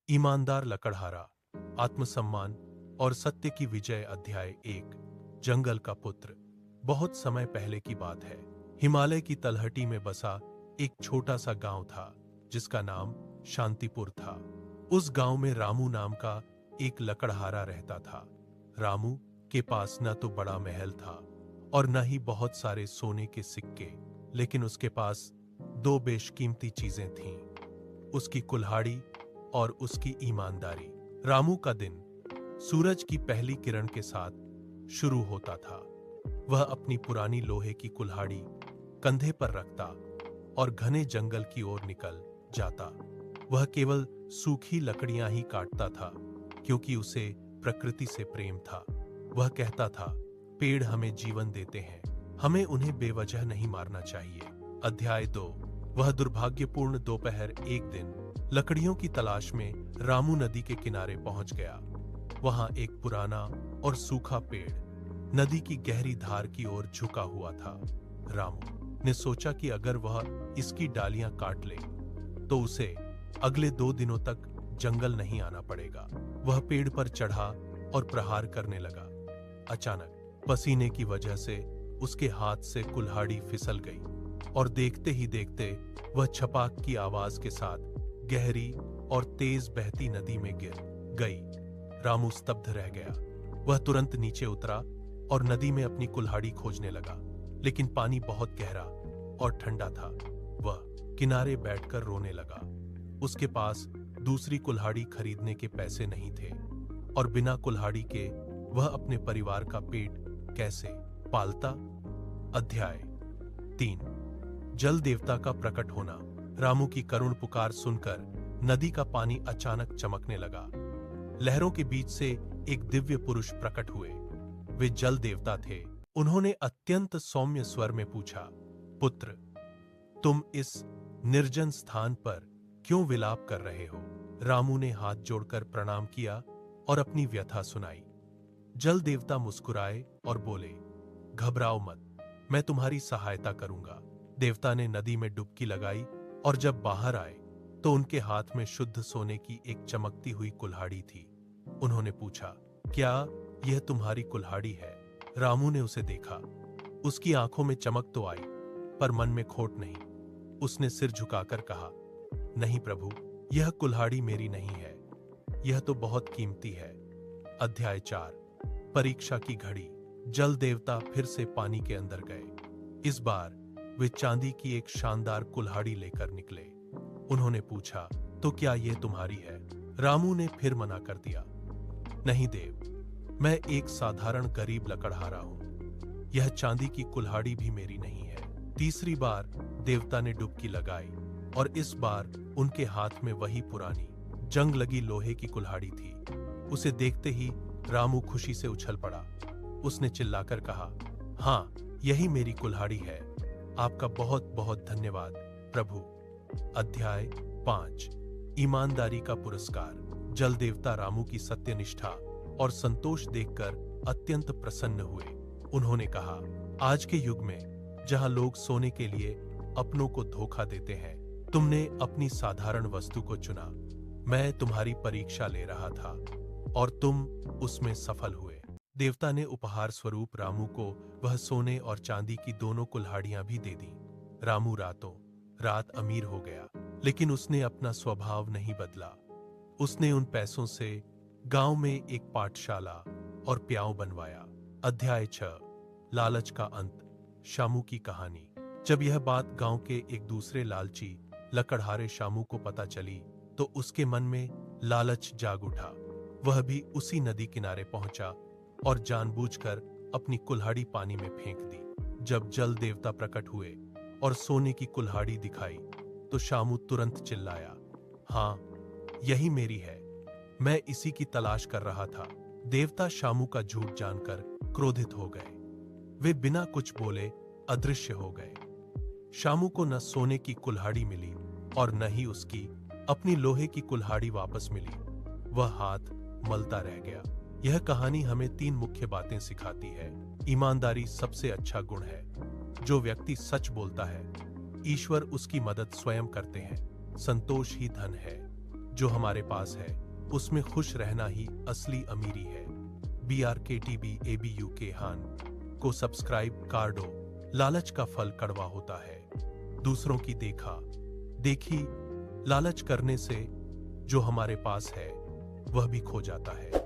ईमानदार लकड़हारा, आत्मसम्मान और सत्य की विजय। अध्याय 1। जंगल का पुत्र। बहुत समय पहले की बात है। हिमालय की तलहटी में बसा एक छोटा सा गांव था जिसका नाम शांतिपुर था। उस गांव में रामू नाम का एक लकड़हारा रहता था। रामू के पास न तो बड़ा महल था और न ही बहुत सारे सोने के सिक्के, लेकिन उसके पास दो बेशकीमती चीजें थीं, उसकी कुल्हाड़ी और उसकी ईमानदारी। रामू का दिन सूरज की पहली किरण के साथ शुरू होता था। वह अपनी पुरानी लोहे की कुल्हाड़ी कंधे पर रखता और घने जंगल की ओर निकल जाता। वह केवल सूखी लकड़ियां ही काटता था क्योंकि उसे प्रकृति से प्रेम था। वह कहता था, पेड़ हमें जीवन देते हैं, हमें उन्हें बेवजह नहीं मारना चाहिए। अध्याय 2। वह दुर्भाग्यपूर्ण दोपहर एक दिन लकड़ियों की तलाश में रामू नदी के किनारे पहुंच गया। वहां एक पुराना और सूखा पेड़ नदी की गहरी धार की ओर झुका हुआ था। रामू ने सोचा कि अगर वह इसकी डालियां काट ले तो उसे अगले 2 दिनों तक जंगल नहीं आना पड़ेगा। वह पेड़ पर चढ़ा और प्रहार करने लगा। अचानक पसीने की वजह से उसके हाथ से कुल्हाड़ी फिसल गई और देखते ही देखते वह छपाक की आवाज के साथ गहरी और तेज बहती नदी में गिर गई। रामू स्तब्ध रह गया। वह तुरंत नीचे उतरा और नदी में अपनी कुल्हाड़ी खोजने लगा, लेकिन पानी बहुत गहरा और ठंडा था। वह किनारे बैठकर रोने लगा। उसके पास दूसरी कुल्हाड़ी खरीदने के पैसे नहीं थे और बिना कुल्हाड़ी के वह अपने परिवार का पेट कैसे पालता। अध्याय 3। जल देवता का प्रकट होना। रामू की करुण पुकार सुनकर नदी का पानी अचानक चमकने लगा। लहरों के बीच से एक दिव्य पुरुष प्रकट हुए। वे जल देवता थे। उन्होंने अत्यंत सौम्य स्वर में पूछा, पुत्र, तुम इस निर्जन स्थान पर क्यों विलाप कर रहे हो? रामू ने हाथ जोड़कर प्रणाम किया और अपनी व्यथा सुनाई। जल देवता मुस्कुराए और बोले, घबराओ मत, मैं तुम्हारी सहायता करूंगा। देवता ने नदी में डुबकी लगाई और जब बाहर आए तो उनके हाथ में शुद्ध सोने की एक चमकती हुई कुल्हाड़ी थी। उन्होंने पूछा, क्या यह तुम्हारी कुल्हाड़ी है? रामू ने उसे देखा। उसकी आंखों में चमक तो आई, पर मन में खोट नहीं। उसने सिर झुकाकर कहा, नहीं प्रभु, यह कुल्हाड़ी मेरी नहीं है, यह तो बहुत कीमती है। अध्याय 4। परीक्षा की घड़ी। जल देवता फिर से पानी के अंदर गए। इस बार वे चांदी की एक शानदार कुल्हाड़ी लेकर निकले। उन्होंने पूछा, तो क्या यह तुम्हारी है? रामू ने फिर मना कर दिया, नहीं देव, मैं एक साधारण गरीब लकड़हारा हूं, यह चांदी की कुल्हाड़ी भी मेरी नहीं है। तीसरी बार देवता ने डुबकी लगाई और इस बार उनके हाथ में वही पुरानी जंग लगी लोहे की कुल्हाड़ी थी। उसे देखते ही रामू खुशी से उछल पड़ा। उसने चिल्लाकर कहा, हां, यही मेरी कुल्हाड़ी है, आपका बहुत बहुत धन्यवाद प्रभु। अध्याय 5। ईमानदारी का पुरस्कार। जल देवता रामू की सत्यनिष्ठा और संतोष देखकर अत्यंत प्रसन्न हुए। उन्होंने कहा, आज के युग में जहां लोग सोने के लिए अपनों को धोखा देते हैं, तुमने अपनी साधारण वस्तु को चुना। मैं तुम्हारी परीक्षा ले रहा था और तुम उसमें सफल हुए। देवता ने उपहार स्वरूप रामू को वह सोने और चांदी की दोनों कुल्हाड़ियां भी दे दी। रामू रातों रात अमीर हो गया, लेकिन उसने अपना स्वभाव नहीं बदला। उसने उन पैसों से गांव में एक पाठशाला और प्याऊ बनवाया। अध्याय 6। लालच का अंत। शामू की कहानी। जब यह बात गांव के एक दूसरे लालची लकड़हारे शामू को पता चली तो उसके मन में लालच जाग उठा। वह भी उसी नदी किनारे पहुंचा और जानबूझकर अपनी कुल्हाड़ी पानी में फेंक दी। जब जल देवता प्रकट हुए और सोने की कुल्हाड़ी दिखाई तो शामू तुरंत चिल्लाया, हां, यही मेरी है, मैं इसी की तलाश कर रहा था। देवता शामू का झूठ जानकर क्रोधित हो गए। वे बिना कुछ बोले अदृश्य हो गए। शामू को न सोने की कुल्हाड़ी मिली और न ही उसकी अपनी लोहे की कुल्हाड़ी वापस मिली। वह हाथ मलता रह गया। यह कहानी हमें 3 मुख्य बातें सिखाती है। ईमानदारी सबसे अच्छा गुण है। जो व्यक्ति सच बोलता है, ईश्वर उसकी मदद स्वयं करते हैं। संतोष ही धन है। जो हमारे पास है उसमें खुश रहना ही असली अमीरी है। BRKTBABU हान को सब्सक्राइब कर दो। लालच का फल कड़वा होता है। दूसरों की देखा देखी लालच करने से जो हमारे पास है वह भी खो जाता है।